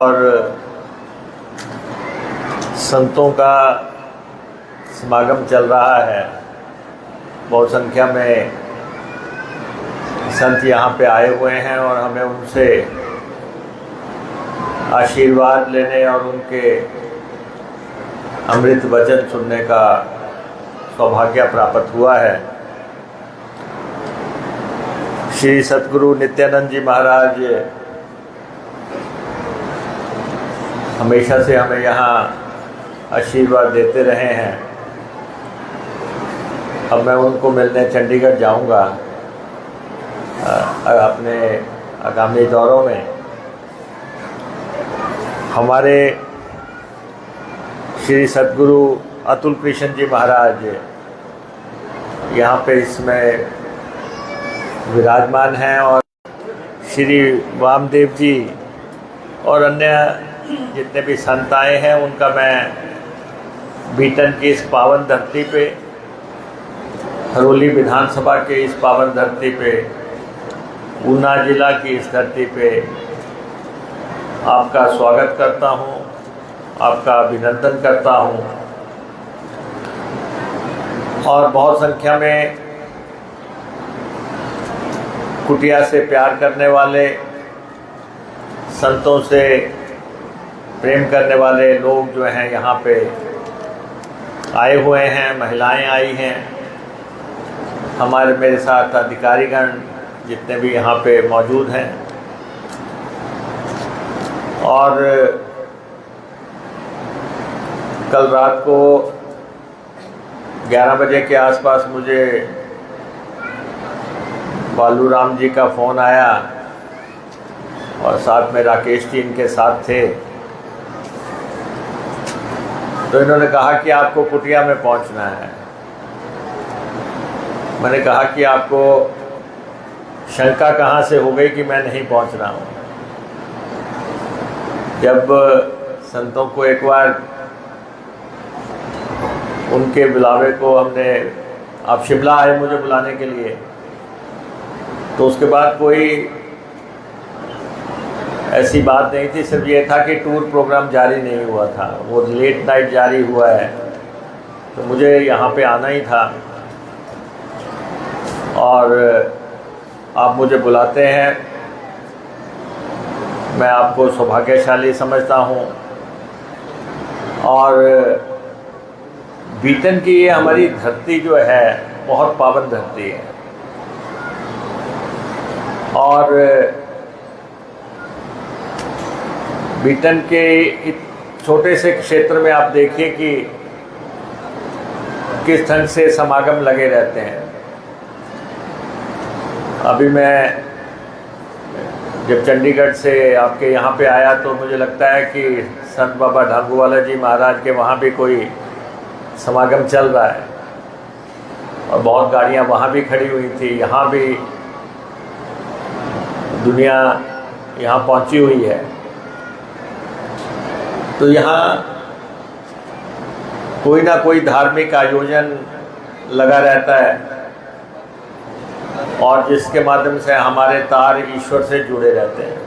और संतों का समागम चल रहा है। बहुत संख्या में संत यहाँ पे आए हुए हैं और हमें उनसे आशीर्वाद लेने और उनके अमृत वचन सुनने का सौभाग्य प्राप्त हुआ है। श्री सद्गुरु नित्यानंद जी महाराज हमेशा से हमें यहाँ आशीर्वाद देते रहे हैं। अब मैं उनको मिलने चंडीगढ़ जाऊँगा अपने आगामी दौरों में। हमारे श्री सद्गुरु अतुल कृष्ण जी महाराज यहाँ पे इसमें विराजमान हैं और श्री वामदेव जी और अन्य जितने भी संत आए हैं उनका मैं बीटन की इस पावन धरती पे, हरोली विधानसभा के इस पावन धरती पे, ऊना जिला की इस धरती पे आपका स्वागत करता हूँ, आपका अभिनंदन करता हूँ। और बहुत संख्या में कुटिया से प्यार करने वाले, संतों से प्रेम करने वाले लोग जो हैं यहाँ पे आए हुए हैं, महिलाएं आई हैं। मेरे साथ अधिकारीगण जितने भी यहाँ पे मौजूद हैं। और कल रात को 11 बजे के आसपास मुझे बालू राम जी का फ़ोन आया और साथ में राकेश जी इनके साथ थे। तो इन्होंने कहा कि आपको कुटिया में पहुंचना है। मैंने कहा कि आपको शंका कहाँ से हो गई कि मैं नहीं पहुंच रहा हूँ। जब संतों को एक बार उनके बुलावे को हमने, आप शिमला आए मुझे बुलाने के लिए, तो उसके बाद कोई ऐसी बात नहीं थी। सिर्फ ये था कि टूर प्रोग्राम जारी नहीं हुआ था, वो लेट नाइट जारी हुआ है, तो मुझे यहाँ पे आना ही था। और आप मुझे बुलाते हैं, मैं आपको सौभाग्यशाली समझता हूँ। और बीटन की ये हमारी धरती जो है बहुत पावन धरती है। और बीटन के छोटे से क्षेत्र में आप देखिए कि किस ढंग से समागम लगे रहते हैं। अभी मैं जब चंडीगढ़ से आपके यहाँ पे आया तो मुझे लगता है कि संत बाबा ढांगूवाला जी महाराज के वहाँ भी कोई समागम चल रहा है और बहुत गाड़ियाँ वहाँ भी खड़ी हुई थी। यहाँ भी दुनिया यहाँ पहुँची हुई है। तो यहाँ कोई ना कोई धार्मिक आयोजन लगा रहता है और जिसके माध्यम से हमारे तार ईश्वर से जुड़े रहते हैं।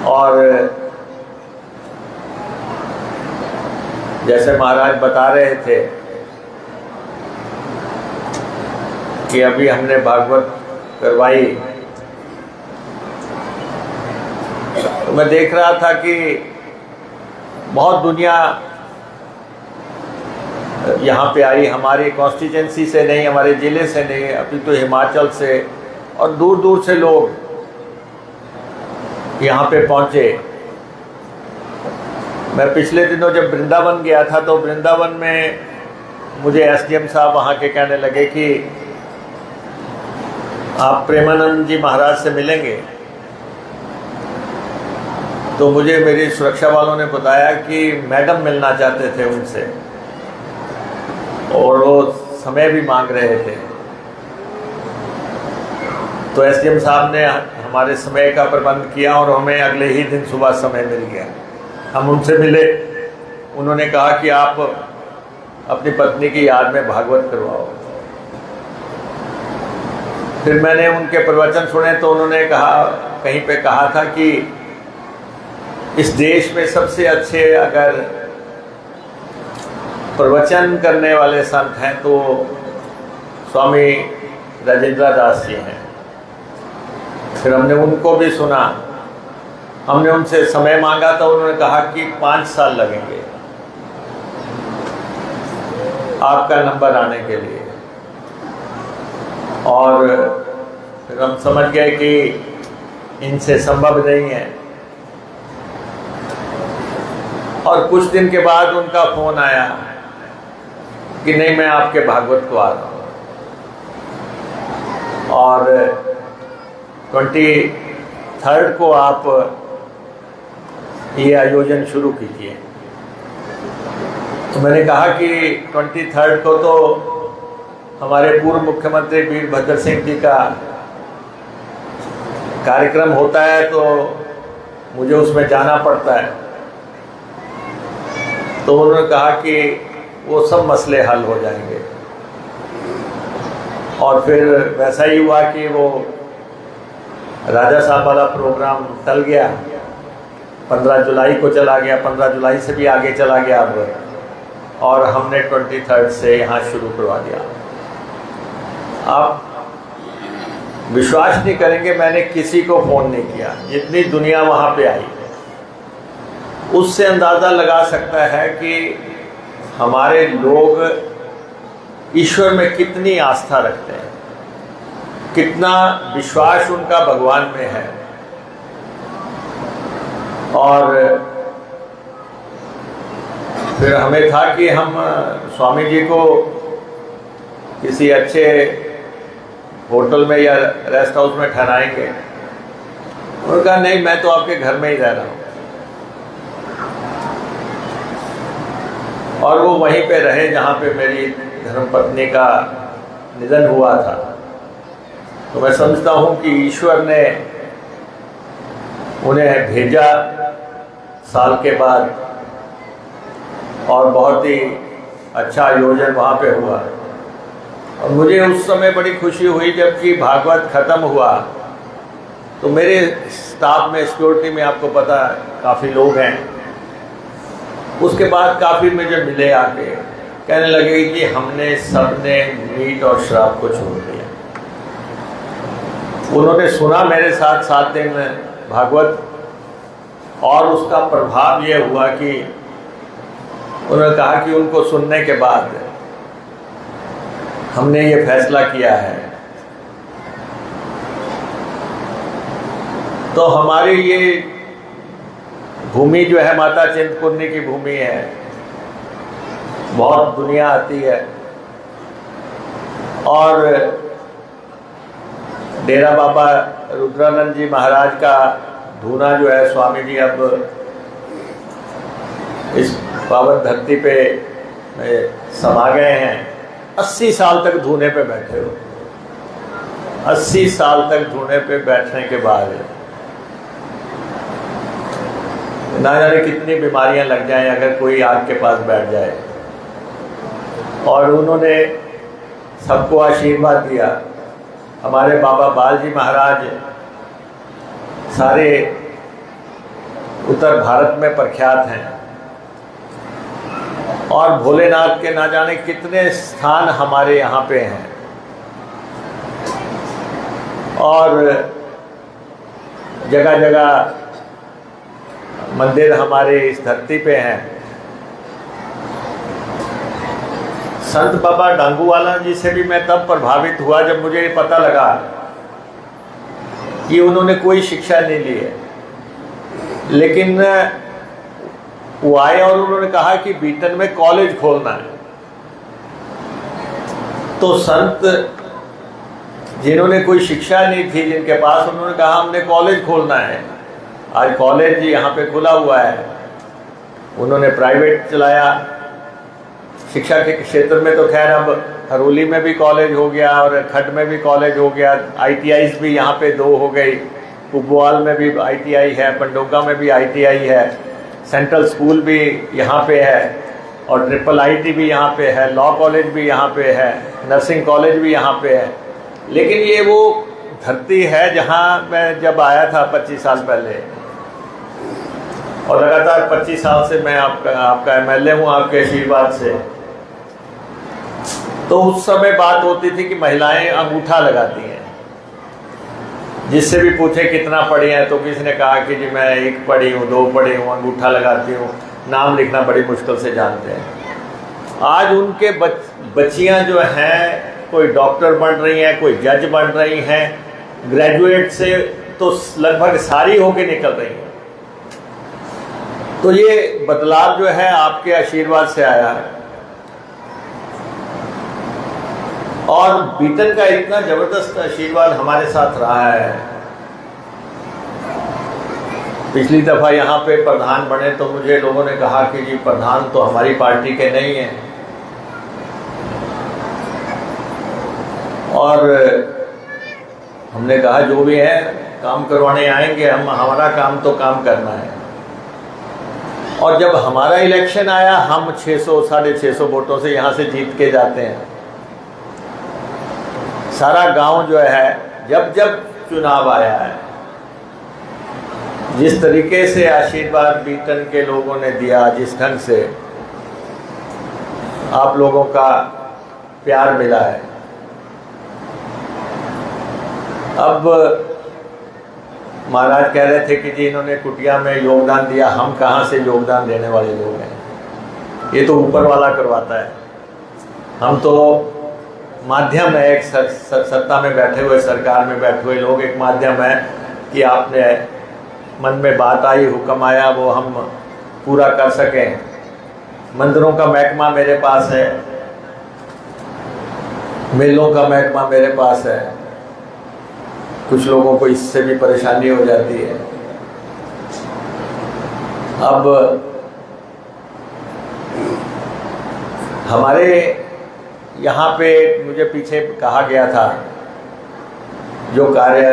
और जैसे महाराज बता रहे थे कि अभी हमने भागवत करवाई, तो मैं देख रहा था कि बहुत दुनिया यहाँ पे आई। हमारी कॉन्स्टिट्यूंसी से नहीं, हमारे ज़िले से नहीं, अभी तो हिमाचल से और दूर दूर से लोग यहाँ पे पहुँचे। मैं पिछले दिनों जब वृंदावन गया था तो वृंदावन में मुझे एसडीएम साहब वहाँ के कहने लगे कि आप प्रेमानंद जी महाराज से मिलेंगे। तो मुझे मेरी सुरक्षा वालों ने बताया कि मैडम मिलना चाहते थे उनसे और वो समय भी मांग रहे थे। तो एसडीएम साहब ने हमारे समय का प्रबंध किया और हमें अगले ही दिन सुबह समय मिल गया। हम उनसे मिले। उन्होंने कहा कि आप अपनी पत्नी की याद में भागवत करवाओ। फिर मैंने उनके प्रवचन सुने तो उन्होंने कहा कहीं पे कहा था कि इस देश में सबसे अच्छे अगर प्रवचन करने वाले संत हैं तो स्वामी राजेंद्र दास जी हैं। फिर हमने उनको भी सुना, हमने उनसे समय मांगा तो उन्होंने कहा कि 5 साल लगेंगे आपका नंबर आने के लिए। और फिर हम समझ गए कि इनसे संभव नहीं है। और कुछ दिन के बाद उनका फोन आया कि नहीं, मैं आपके भागवत को आ रहा हूँ और 23 को आप ये आयोजन शुरू कीजिए। तो मैंने कहा कि 23 को तो हमारे पूर्व मुख्यमंत्री वीरभद्र सिंह जी का कार्यक्रम होता है, तो मुझे उसमें जाना पड़ता है। तो उन्होंने कहा कि वो सब मसले हल हो जाएंगे। और फिर वैसा ही हुआ कि वो राजा साहब वाला प्रोग्राम टल गया, 15 जुलाई को चला गया, 15 जुलाई से भी आगे चला गया अब, और हमने 23 से यहाँ शुरू करवा दिया। आप विश्वास नहीं करेंगे, मैंने किसी को फ़ोन नहीं किया, जितनी दुनिया वहाँ पे आई। उससे अंदाज़ा लगा सकता है कि हमारे लोग ईश्वर में कितनी आस्था रखते हैं, कितना विश्वास उनका भगवान में है। और फिर हमें था कि हम स्वामी जी को किसी अच्छे होटल में या रेस्ट हाउस में ठहराएंगे। उन्होंने कहा नहीं, मैं तो आपके घर में ही रह रहा हूँ। और वो वहीं पे रहे जहाँ पे मेरी धर्मपत्नी का निधन हुआ था। तो मैं समझता हूँ कि ईश्वर ने उन्हें भेजा साल के बाद, और बहुत ही अच्छा आयोजन वहाँ पे हुआ। और मुझे उस समय बड़ी खुशी हुई जबकि भागवत ख़त्म हुआ तो मेरे स्टाफ में, सिक्योरिटी में आपको पता काफ़ी लोग हैं, उसके बाद काफ़ी मुझे मिले आके, कहने लगे कि हमने सबने मीट और शराब को छोड़ दिया। उन्होंने सुना मेरे साथ 7 दिन भागवत, और उसका प्रभाव ये हुआ कि उन्होंने कहा कि उनको सुनने के बाद हमने ये फैसला किया है। तो हमारी ये भूमि जो है माता चिंतपूर्णी की भूमि है, बहुत दुनिया आती है। और डेरा बाबा रुद्रानंद जी महाराज का धूना जो है, स्वामी जी अब इस पावन धरती पे समा गए हैं। 80 साल तक धूने पे बैठे हो, 80 साल तक धूने पे बैठने के बाद ना जाने कितनी बीमारियां लग जाएं अगर कोई आग के पास बैठ जाए। और उन्होंने सबको आशीर्वाद दिया। हमारे बाबा बाल जी महाराज सारे उत्तर भारत में प्रख्यात हैं, और भोलेनाथ के ना जाने कितने स्थान हमारे यहाँ पे हैं। और जगह जगह मंदिर हमारे इस धरती पे हैं। संत बाबा डांगूवाला जी से भी मैं तब प्रभावित हुआ जब मुझे ये पता लगा कि उन्होंने कोई शिक्षा नहीं ली है, लेकिन वो आए और उन्होंने कहा कि बीटन में कॉलेज खोलना है। तो संत जिन्होंने कोई शिक्षा नहीं थी जिनके पास, उन्होंने कहा हमने कॉलेज खोलना है। आज कॉलेज यहाँ पे खुला हुआ है। उन्होंने प्राइवेट चलाया। शिक्षा के क्षेत्र में तो खैर अब हरोली में भी कॉलेज हो गया और खड में भी कॉलेज हो गया। ITIs भी यहाँ पे 2 हो गई। कुबवाल में भी ITI है, पंडोगा में भी ITI है, सेंट्रल स्कूल भी यहाँ पे है, और IIIT भी यहाँ पे है, लॉ कॉलेज भी यहाँ पे है, नर्सिंग कॉलेज भी यहाँ पे है। लेकिन ये वो धरती है जहाँ मैं जब आया था 25 साल पहले, और लगातार 25 साल से मैं आपका एमएलए हूँ आपके आशीर्वाद से। तो उस समय बात होती थी कि महिलाएं अंगूठा लगाती हैं, जिससे भी पूछे कितना पढ़ी हैं तो किसी ने कहा कि जी मैं 1 पढ़ी हूँ, 2 पढ़ी हूँ, अंगूठा लगाती हूँ, नाम लिखना बड़ी मुश्किल से जानते हैं। आज उनके बच्चियाँ जो हैं, कोई डॉक्टर बन रही हैं, कोई जज बन रही हैं, ग्रेजुएट से तो लगभग सारी होके निकल रही हैं। तो ये बदलाव जो है आपके आशीर्वाद से आया है, और बीटन का इतना जबरदस्त आशीर्वाद हमारे साथ रहा है। पिछली दफा यहाँ पे प्रधान बने तो मुझे लोगों ने कहा कि जी प्रधान तो हमारी पार्टी के नहीं हैं, और हमने कहा जो भी है काम करवाने आएंगे हम, हमारा काम तो काम करना है। और जब हमारा इलेक्शन आया, हम 600 650 वोटों से यहाँ से जीत के जाते हैं। सारा गांव जो है, जब जब चुनाव आया है, जिस तरीके से आशीर्वाद बीटन के लोगों ने दिया, जिस ढंग से आप लोगों का प्यार मिला है, अब महाराज कह रहे थे कि जी इन्होंने कुटिया में योगदान दिया, हम कहाँ से योगदान देने वाले लोग हैं, ये तो ऊपर वाला करवाता है। हम तो माध्यम है, एक सत्ता में बैठे हुए, सरकार में बैठे हुए लोग एक माध्यम है कि आपने मन में बात आई, हुक्म आया, वो हम पूरा कर सकें। मंदिरों का महकमा मेरे पास है, मेलों का महकमा मेरे पास है, कुछ लोगों को इससे भी परेशानी हो जाती है। अब हमारे यहाँ पे मुझे पीछे कहा गया था, जो कार्य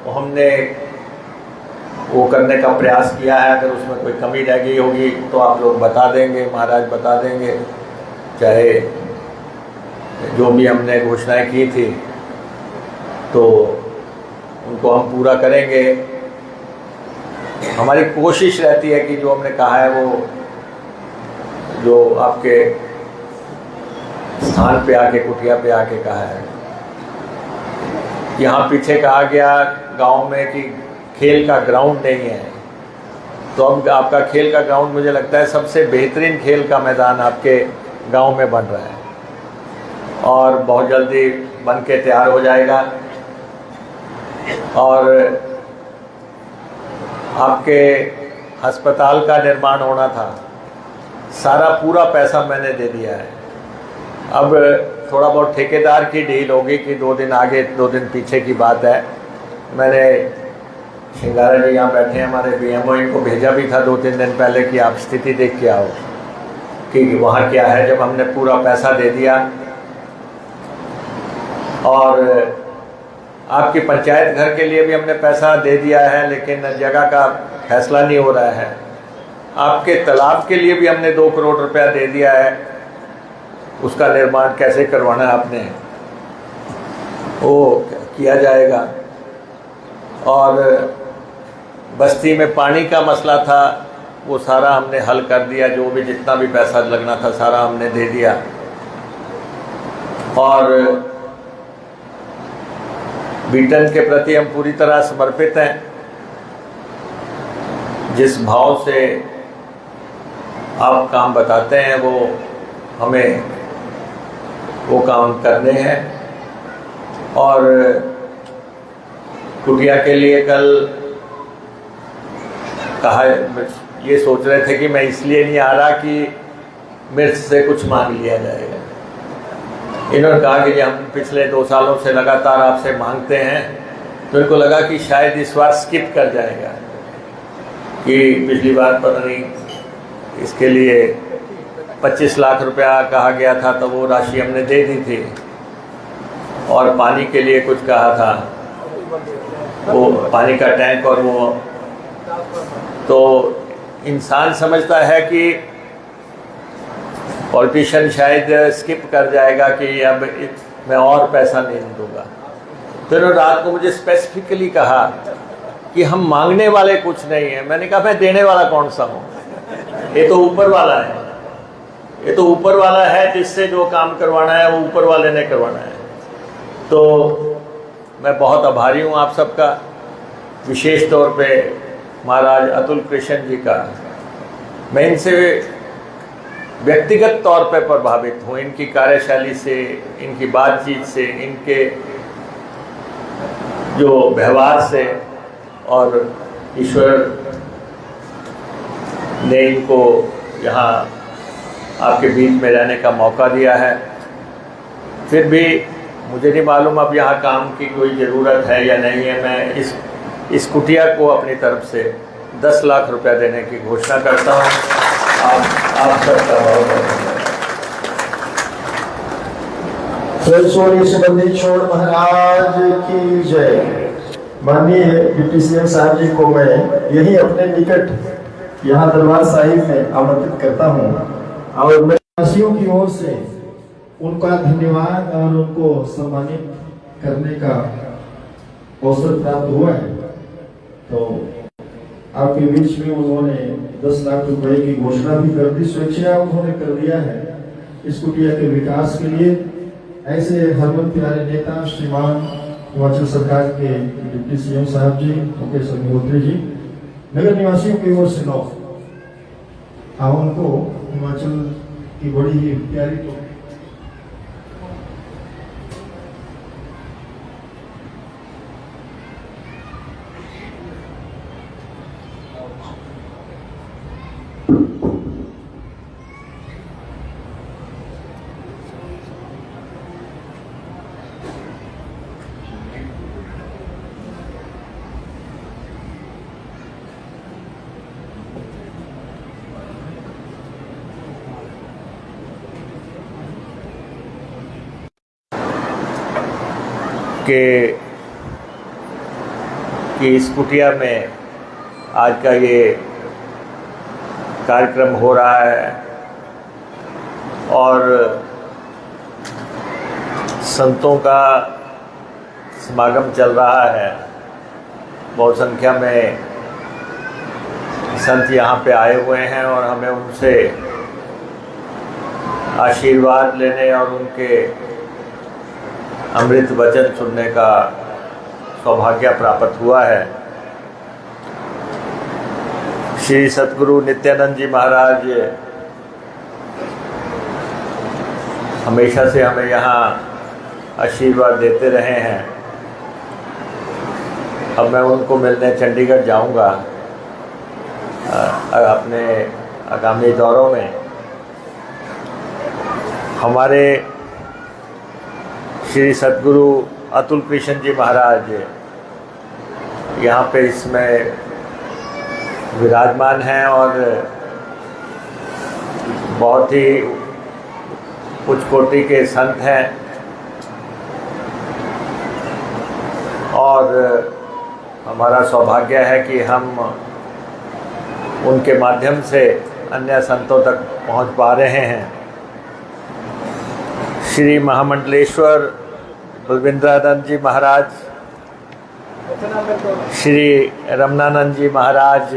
हमने वो करने का प्रयास किया है, अगर उसमें कोई कमी रह गई होगी तो आप लोग बता देंगे, महाराज बता देंगे। चाहे जो भी हमने घोषणाएं की थी तो उनको हम पूरा करेंगे। हमारी कोशिश रहती है कि जो हमने कहा है वो, जो आपके स्थान पे आके, कुटिया पे आके कहा है। यहाँ पीछे कहा गया गांव में कि खेल का ग्राउंड नहीं है, तो अब आपका खेल का ग्राउंड मुझे लगता है सबसे बेहतरीन खेल का मैदान आपके गांव में बन रहा है, और बहुत जल्दी बन के तैयार हो जाएगा। और आपके अस्पताल का निर्माण होना था, सारा पूरा पैसा मैंने दे दिया है। अब थोड़ा बहुत ठेकेदार की डील होगी कि 2 दिन आगे 2 दिन पीछे की बात है। मैंने सिंगारा जी यहाँ बैठे हैं, हमारे बीएमओ, इनको भेजा भी था 2-3 दिन पहले कि आप स्थिति देख के आओ कि वहाँ क्या है। जब हमने पूरा पैसा दे दिया, और आपकी पंचायत घर के लिए भी हमने पैसा दे दिया है, लेकिन जगह का फैसला नहीं हो रहा है। आपके तालाब के लिए भी हमने 2 करोड़ रुपया दे दिया है, उसका निर्माण कैसे करवाना है आपने, वो किया जाएगा। और बस्ती में पानी का मसला था, वो सारा हमने हल कर दिया, जो भी जितना भी पैसा लगना था सारा हमने दे दिया। और बीटन के प्रति हम पूरी तरह समर्पित हैं। जिस भाव से आप काम बताते हैं वो हमें वो काम करने हैं। और कुटिया के लिए कल कहा, ये सोच रहे थे कि मैं इसलिए नहीं आ रहा कि मिर्च से कुछ मांग लिया जाएगा। इन्होंने कहा कि हम पिछले 2 सालों से लगातार आपसे मांगते हैं, तो इनको लगा कि शायद इस बार स्किप कर जाएगा, कि पिछली बार पता नहीं इसके लिए 25 लाख रुपया कहा गया था, तो वो राशि हमने दे दी थी। और पानी के लिए कुछ कहा था, वो पानी का टैंक, और वो तो इंसान समझता है कि पॉलिटिशियन शायद स्किप कर जाएगा कि अब मैं और पैसा नहीं दूंगा। तो उन्होंने रात को मुझे स्पेसिफिकली कहा कि हम मांगने वाले कुछ नहीं हैं। मैंने कहा मैं देने वाला कौन सा हूँ, ये तो ऊपर वाला है, ये तो ऊपर वाला है, जिससे जो काम करवाना है वो ऊपर वाले ने करवाना है। तो मैं बहुत आभारी हूँ आप सबका, विशेष तौर पे महाराज अतुल कृष्ण जी का। मैं इनसे व्यक्तिगत तौर पे प्रभावित हूँ, इनकी कार्यशैली से, इनकी बातचीत से, इनके जो व्यवहार से, और ईश्वर ने इनको यहाँ आपके बीच में रहने का मौका दिया है। फिर भी मुझे नहीं मालूम अब यहाँ काम की कोई ज़रूरत है या नहीं है। मैं इस कुटिया को अपनी तरफ से 10 लाख रुपया देने की घोषणा करता हूँ। आप सबका बहुत छोड़ महाराज की जय। माननीय डिप्टी सीएम साहब जी को मैं यही अपने निकट यहाँ दरबार साहिब में आमंत्रित करता हूँ, और वासियों की ओर से उनका धन्यवाद और उनको सम्मानित करने का अवसर प्राप्त हुआ है। तो आपके बीच में उन्होंने 10 लाख रुपए की घोषणा भी कर दी, स्वेच्छा उन्होंने कर दिया है इस कुटिया के विकास के लिए। ऐसे हरमन प्यारे नेता श्रीमान हिमाचल सरकार के डिप्टी सीएम साहब जी, मुकेश अग्निहोत्री जी, नगर निवासियों की ओर से 9 उनको हिमाचल की बड़ी ही प्यारी तो कि इस कुटिया में आज का ये कार्यक्रम हो रहा है और संतों का समागम चल रहा है। बहुत संख्या में संत यहाँ पे आए हुए हैं और हमें उनसे आशीर्वाद लेने और उनके अमृत वचन सुनने का सौभाग्य प्राप्त हुआ है। श्री सतगुरु नित्यानंद जी महाराज हमेशा से हमें यहाँ आशीर्वाद देते रहे हैं। अब मैं उनको मिलने चंडीगढ़ जाऊँगा अपने आगामी दौरों में। हमारे श्री सतगुरु अतुल कृष्ण जी महाराज यहाँ पे इसमें विराजमान हैं और बहुत ही उच्च कोटि के संत हैं और हमारा सौभाग्य है कि हम उनके माध्यम से अन्य संतों तक पहुँच पा रहे हैं। श्री महामंडलेश्वर बलविंद्रानंद जी महाराज, श्री रमनानंद जी महाराज,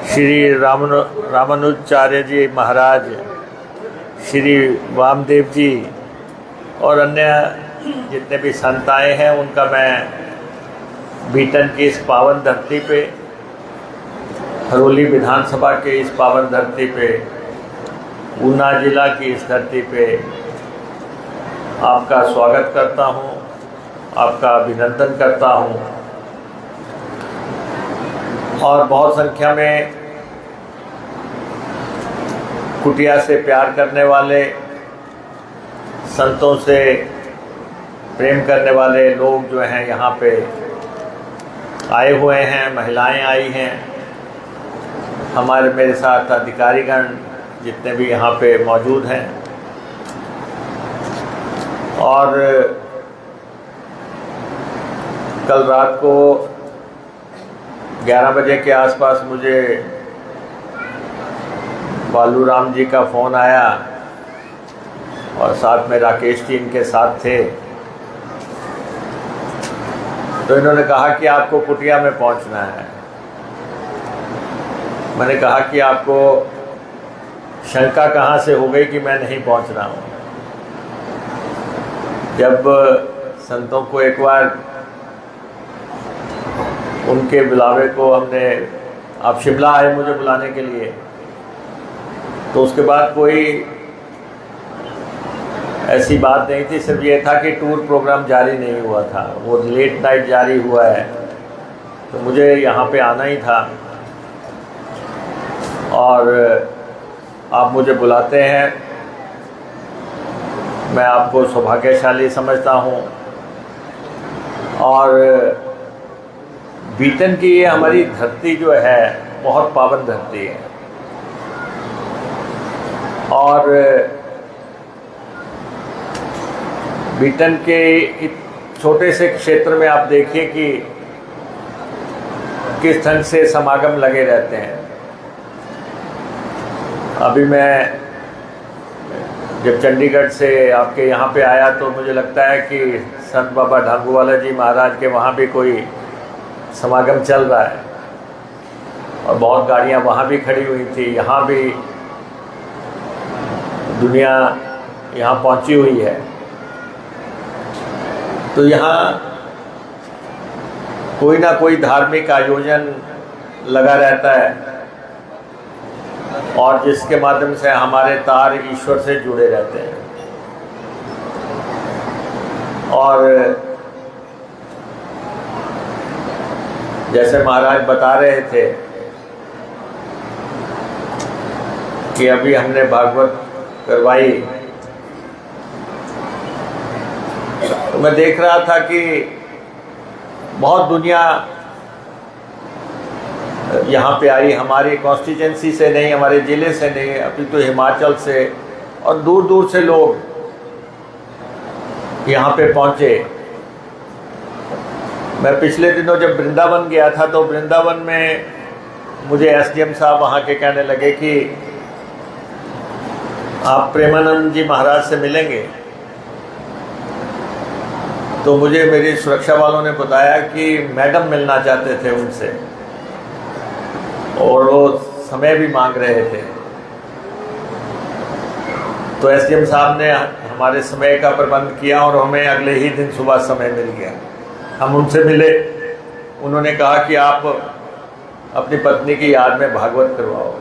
श्री रामानुजाचार्य जी महाराज, श्री वामदेव जी और अन्य जितने भी संत आए हैं उनका मैं बीटन की इस पावन धरती पे, हरोली विधानसभा के इस पावन धरती पे, ऊना जिला की इस धरती पे आपका स्वागत करता हूँ, आपका अभिनंदन करता हूँ। और बहुत संख्या में कुटिया से प्यार करने वाले, संतों से प्रेम करने वाले लोग जो हैं यहाँ पे आए हुए हैं, महिलाएं आई हैं, हमारे मेरे साथ अधिकारीगण जितने भी यहाँ पे मौजूद हैं। और कल रात को 11 बजे के आसपास मुझे बालू राम जी का फ़ोन आया और साथ में राकेश जी इनके साथ थे तो इन्होंने कहा कि आपको कुटिया में पहुंचना है। मैंने कहा कि आपको शंका कहाँ से हो गई कि मैं नहीं पहुंच रहा हूँ। जब संतों को एक बार उनके बुलावे को हमने, आप शिमला आए मुझे बुलाने के लिए, तो उसके बाद कोई ऐसी बात नहीं थी, सिर्फ ये था कि टूर प्रोग्राम जारी नहीं हुआ था, वो लेट नाइट जारी हुआ है, तो मुझे यहाँ पे आना ही था। और आप मुझे बुलाते हैं, मैं आपको सौभाग्यशाली समझता हूँ। और बीटन की ये हमारी धरती जो है बहुत पावन धरती है, और बीटन के छोटे से क्षेत्र में आप देखिए कि किस ढंग से समागम लगे रहते हैं। अभी मैं जब चंडीगढ़ से आपके यहाँ पे आया तो मुझे लगता है कि संत बाबा ढांगूवाला जी महाराज के वहाँ भी कोई समागम चल रहा है, और बहुत गाड़ियाँ वहाँ भी खड़ी हुई थी। यहाँ भी दुनिया यहाँ पहुँची हुई है। तो यहाँ कोई ना कोई धार्मिक आयोजन लगा रहता है, और जिसके माध्यम से हमारे तार ईश्वर से जुड़े रहते हैं। और जैसे महाराज बता रहे थे कि अभी हमने भागवत करवाई, तो मैं देख रहा था कि बहुत दुनिया यहाँ पे आई, हमारी कॉन्स्टिट्यूंसी से नहीं, हमारे ज़िले से नहीं, अभी तो हिमाचल से और दूर दूर से लोग यहाँ पे पहुँचे। मैं पिछले दिनों जब वृंदावन गया था तो वृंदावन में मुझे एसडीएम साहब वहाँ के कहने लगे कि आप प्रेमानंद जी महाराज से मिलेंगे। तो मुझे मेरी सुरक्षा वालों ने बताया कि मैडम मिलना चाहते थे उनसे, और वो समय भी मांग रहे थे। तो एसडीएम साहब ने हमारे समय का प्रबंध किया और हमें अगले ही दिन सुबह समय मिल गया। हम उनसे मिले, उन्होंने कहा कि आप अपनी पत्नी की याद में भागवत करवाओ।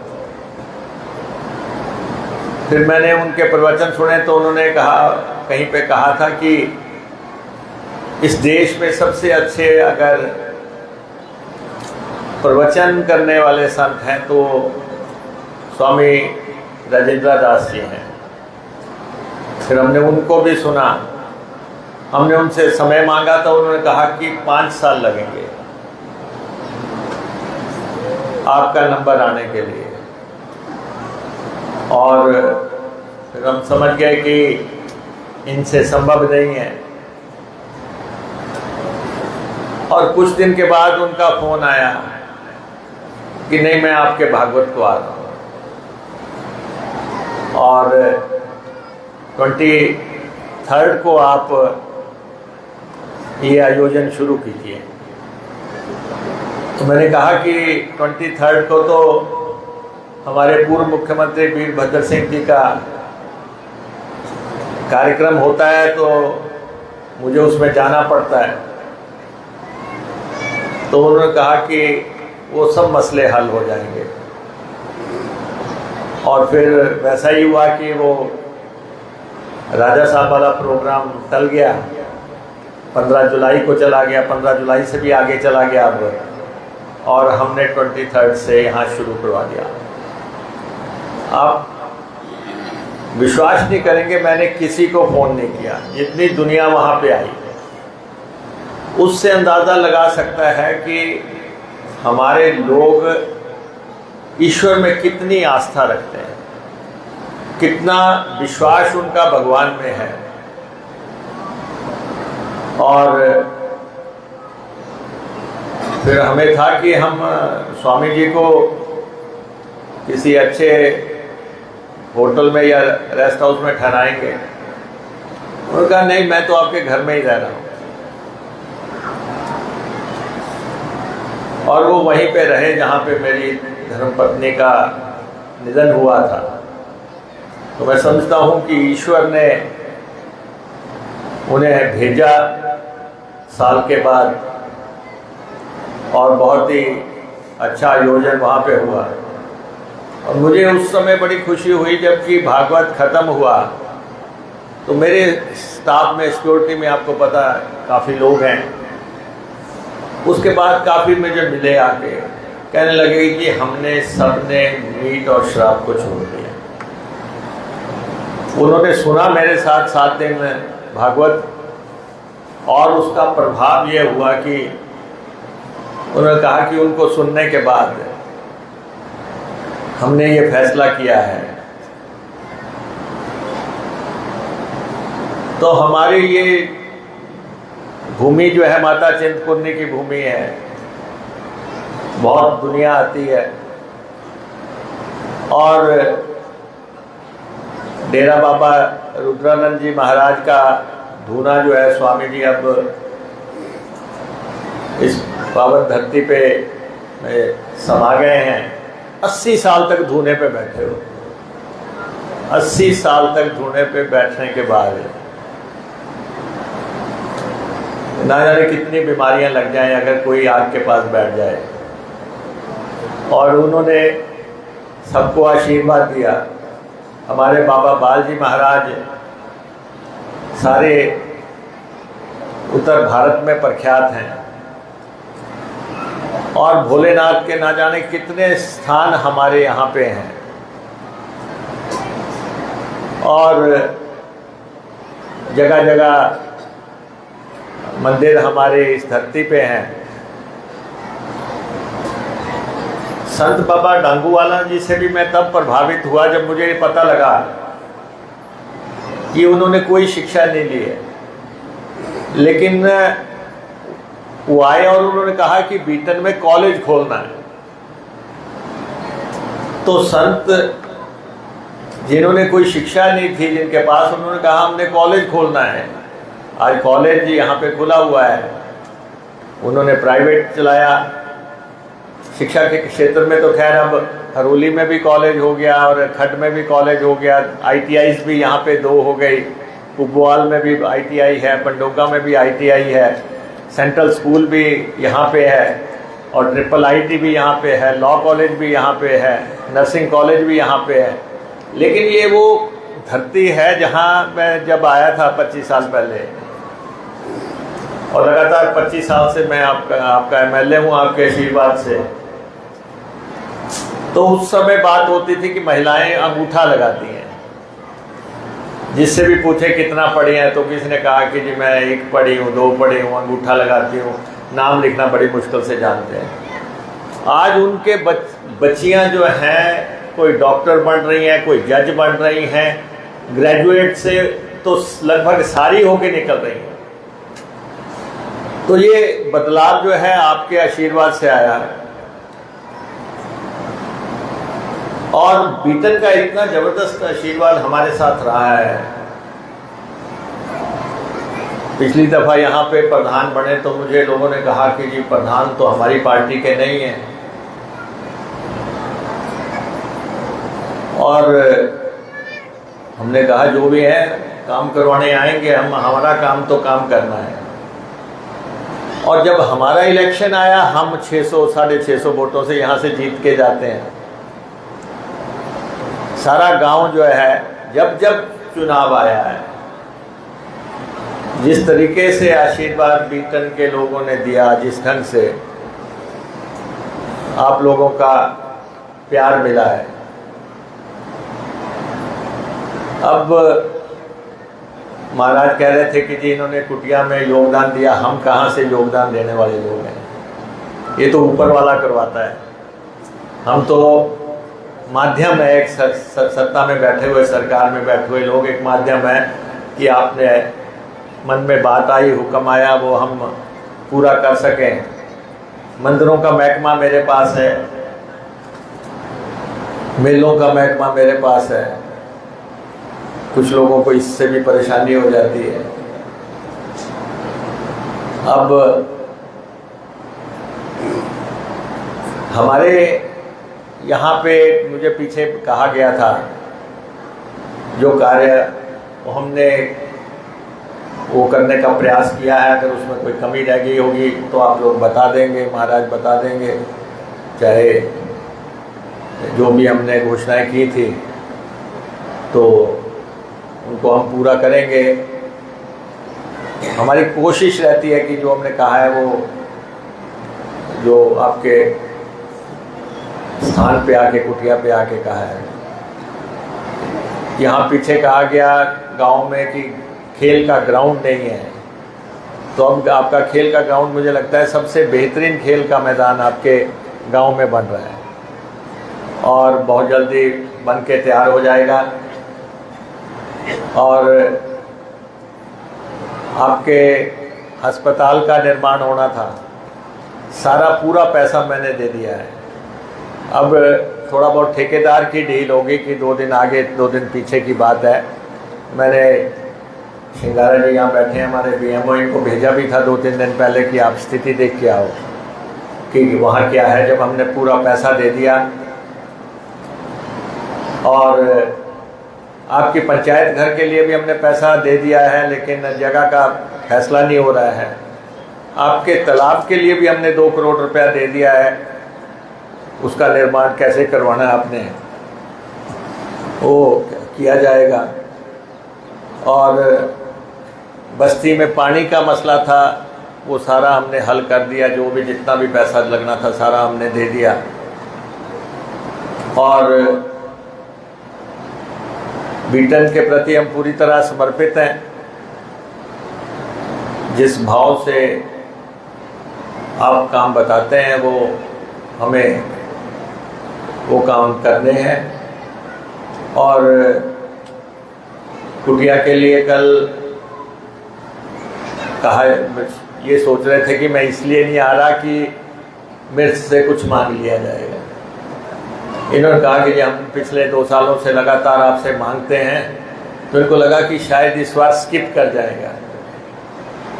फिर मैंने उनके प्रवचन सुने तो उन्होंने कहा, कहीं पे कहा था कि इस देश में सबसे अच्छे अगर प्रवचन करने वाले संत हैं तो स्वामी राजेंद्र दास जी हैं। फिर हमने उनको भी सुना, हमने उनसे समय मांगा तो उन्होंने कहा कि 5 साल लगेंगे आपका नंबर आने के लिए। और फिर हम समझ गए कि इनसे संभव नहीं है। और कुछ दिन के बाद उनका फोन आया कि नहीं, मैं आपके भागवत को आ रहा हूँ, और 23 को आप ये आयोजन शुरू कीजिए। तो मैंने कहा कि 23 को तो हमारे पूर्व मुख्यमंत्री वीरभद्र सिंह जी का कार्यक्रम होता है, तो मुझे उसमें जाना पड़ता है। तो उन्होंने कहा कि वो सब मसले हल हो जाएंगे। और फिर वैसा ही हुआ कि वो राजा साहब वाला प्रोग्राम टल गया, 15 जुलाई को चला गया, 15 जुलाई से भी आगे चला गया अब, और हमने 23 से यहाँ शुरू करवा दिया। आप विश्वास नहीं करेंगे, मैंने किसी को फ़ोन नहीं किया, जितनी दुनिया वहाँ पे आई उससे अंदाज़ा लगा सकता है कि हमारे लोग ईश्वर में कितनी आस्था रखते हैं, कितना विश्वास उनका भगवान में है। और फिर हमें था कि हम स्वामी जी को किसी अच्छे होटल में या रेस्ट हाउस में ठहराएंगे। उन्होंने कहा नहीं, मैं तो आपके घर में ही रह रहा हूँ। और वो वहीं पे रहे जहाँ पे मेरी धर्मपत्नी का निधन हुआ था। तो मैं समझता हूँ कि ईश्वर ने उन्हें भेजा साल के बाद, और बहुत ही अच्छा आयोजन वहाँ पे हुआ। और मुझे उस समय बड़ी खुशी हुई जबकि भागवत ख़त्म हुआ तो मेरे स्टाफ में, सिक्योरिटी में आपको पता काफ़ी लोग हैं, उसके बाद काफ़ी मुझे मिले आके, कहने लगे कि हमने सबने मीट और शराब को छोड़ दिया। उन्होंने सुना मेरे साथ 7 दिन भागवत, और उसका प्रभाव ये हुआ कि उन्होंने कहा कि उनको सुनने के बाद हमने ये फैसला किया है। तो हमारी ये भूमि जो है माता चिंतपूर्णी की भूमि है, बहुत दुनिया आती है, और डेरा बाबा रुद्रानंद जी महाराज का धूना जो है, स्वामी जी अब इस पावन धरती पे समा गए हैं। 80 साल तक धूने पे बैठे हो, 80 साल तक धूने पे बैठने के बाद ना जाने कितनी बीमारियां लग जाएं अगर कोई आग के पास बैठ जाए। और उन्होंने सबको आशीर्वाद दिया। हमारे बाबा बाल जी महाराज सारे उत्तर भारत में प्रख्यात हैं, और भोलेनाथ के ना जाने कितने स्थान हमारे यहाँ पे हैं, और जगह जगह मंदिर हमारे इस धरती पे हैं। संत बाबा डांगूवाला जी से भी मैं तब प्रभावित हुआ जब मुझे ये पता लगा कि उन्होंने कोई शिक्षा नहीं ली है, लेकिन वो आए और उन्होंने कहा कि बीटन में कॉलेज खोलना है। तो संत जिन्होंने कोई शिक्षा नहीं थी जिनके पास, उन्होंने कहा हमने कॉलेज खोलना है। आज कॉलेज यहाँ पे खुला हुआ है। उन्होंने प्राइवेट चलाया। शिक्षा के क्षेत्र में तो खैर अब हरोली में भी कॉलेज हो गया और खड में भी कॉलेज हो गया। ITIs भी यहाँ पे 2 हो गई। कुबवाल में भी ITI है, पंडोगा में भी ITI है, सेंट्रल स्कूल भी यहाँ पे है, और IIIT भी यहाँ पे है, लॉ कॉलेज भी यहाँ पे है, नर्सिंग कॉलेज भी यहाँ पे है। लेकिन ये वो धरती है जहाँ मैं जब आया था 25 साल पहले, और लगातार 25 साल से मैं आपका MLA हूँ आपके आशीर्वाद से। तो उस समय बात होती थी कि महिलाएं अंगूठा लगाती हैं। जिससे भी पूछे कितना पढ़ी हैं तो किसी ने कहा कि जी मैं 1 पढ़ी हूँ, 2 पढ़ी हूँ, अंगूठा लगाती हूँ, नाम लिखना बड़ी मुश्किल से जानते हैं। आज उनके बच्चियाँ जो हैं, कोई डॉक्टर बन रही हैं, कोई जज बन रही हैं, ग्रेजुएट से तो लगभग सारी होके निकल रही हैं। तो ये बदलाव जो है आपके आशीर्वाद से आया है। और बीटन का इतना जबरदस्त आशीर्वाद हमारे साथ रहा है। पिछली दफा यहाँ पे प्रधान बने तो मुझे लोगों ने कहा कि जी प्रधान तो हमारी पार्टी के नहीं हैं, और हमने कहा जो भी है काम करवाने आएंगे हम, हमारा काम तो काम करना है। और जब हमारा इलेक्शन आया हम 600 650 वोटों से यहाँ से जीत के जाते हैं। सारा गांव जो है जब जब चुनाव आया है, जिस तरीके से आशीर्वाद बीटन के लोगों ने दिया, जिस ढंग से आप लोगों का प्यार मिला है, अब महाराज कह रहे थे कि जी इन्होंने कुटिया में योगदान दिया, हम कहाँ से योगदान देने वाले लोग हैं, ये तो ऊपर वाला करवाता है। हम तो माध्यम है, एक सत्ता में बैठे हुए, सरकार में बैठे हुए लोग एक माध्यम है कि आपने मन में बात आई, हुक्म आया, वो हम पूरा कर सकें। मंदिरों का महकमा मेरे पास है, मेलों का महकमा मेरे पास है। कुछ लोगों को इससे भी परेशानी हो जाती है। अब हमारे यहाँ पे मुझे पीछे कहा गया था जो कार्य हमने वो करने का प्रयास किया है, अगर उसमें कोई कमी रह गई होगी तो आप लोग बता देंगे, महाराज बता देंगे। चाहे जो भी हमने घोषणाएं की थी तो उनको हम पूरा करेंगे। हमारी कोशिश रहती है कि जो हमने कहा है वो जो आपके स्थान पे आके, कुटिया पे आके कहा है। यहाँ पीछे कहा गया गांव में कि खेल का ग्राउंड नहीं है, तो अब आपका खेल का ग्राउंड मुझे लगता है सबसे बेहतरीन खेल का मैदान आपके गांव में बन रहा है और बहुत जल्दी बन के तैयार हो जाएगा। और आपके अस्पताल का निर्माण होना था, सारा पूरा पैसा मैंने दे दिया है। अब थोड़ा बहुत ठेकेदार की डील होगी कि 2 दिन आगे 2 दिन पीछे की बात है। मैंने सिंगारा जी यहाँ बैठे हैं हमारे बीएमओ, इनको भेजा भी था 2-3 दिन पहले कि आप स्थिति देख के आओ कि वहाँ क्या है। जब हमने पूरा पैसा दे दिया और आपकी पंचायत घर के लिए भी हमने पैसा दे दिया है, लेकिन जगह का फैसला नहीं हो रहा है। आपके तालाब के लिए भी हमने 2 करोड़ रुपया दे दिया है, उसका निर्माण कैसे करवाना है आपने वो किया जाएगा। और बस्ती में पानी का मसला था, वो सारा हमने हल कर दिया, जो भी जितना भी पैसा लगना था सारा हमने दे दिया। और बीटन के प्रति हम पूरी तरह समर्पित हैं। जिस भाव से आप काम बताते हैं वो हमें वो काम करने हैं। और कुटिया के लिए कल कहा, ये सोच रहे थे कि मैं इसलिए नहीं आ रहा कि मिर्च से कुछ मांग लिया जाएगा। इन्होंने कहा कि हम पिछले 2 सालों से लगातार आपसे मांगते हैं, तो इनको लगा कि शायद इस बार स्किप कर जाएगा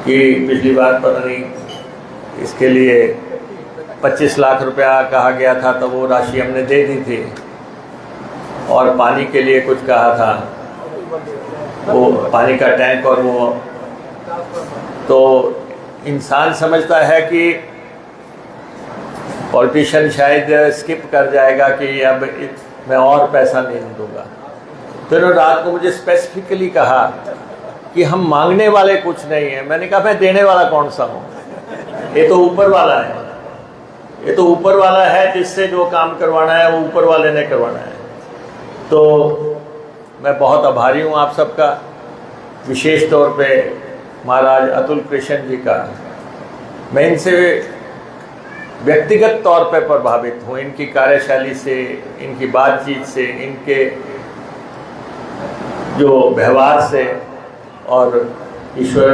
कि पिछली बार पता नहीं इसके लिए 25 लाख रुपया कहा गया था, तो वो राशि हमने दे दी थी। और पानी के लिए कुछ कहा था, वो पानी का टैंक, और वो तो इंसान समझता है कि पॉलिटिशियन शायद स्किप कर जाएगा कि अब मैं और पैसा नहीं दूंगा। तो इन्होंने रात को मुझे स्पेसिफिकली कहा कि हम मांगने वाले कुछ नहीं है। मैंने कहा मैं देने वाला कौन सा हूँ, ये तो ऊपर वाला है, ये तो ऊपर वाला है जिससे जो काम करवाना है वो ऊपर वाले ने करवाना है। तो मैं बहुत आभारी हूँ आप सबका, विशेष तौर पे महाराज अतुल कृष्ण जी का। मैं इनसे व्यक्तिगत तौर पे प्रभावित हूँ, इनकी कार्यशैली से, इनकी बातचीत से, इनके जो व्यवहार से। और ईश्वर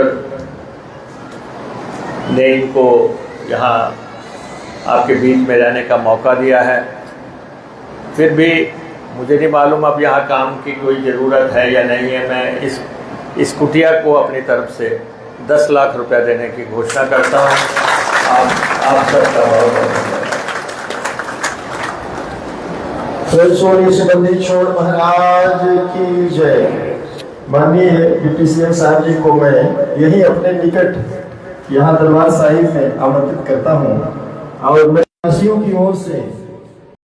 ने इनको यहाँ आपके बीच में रहने का मौका दिया है। फिर भी मुझे नहीं मालूम अब यहाँ काम की कोई ज़रूरत है या नहीं है। मैं इस कुटिया को अपनी तरफ से 10 लाख रुपया देने की घोषणा करता हूँ। आप सबका बहुत छोड़ महाराज की जय। माननीय डिप्टी सीएम साहब जी को मैं यही अपने निकट यहाँ दरबार साहिब में आमंत्रित करता हूँ और मैं वासियों की ओर से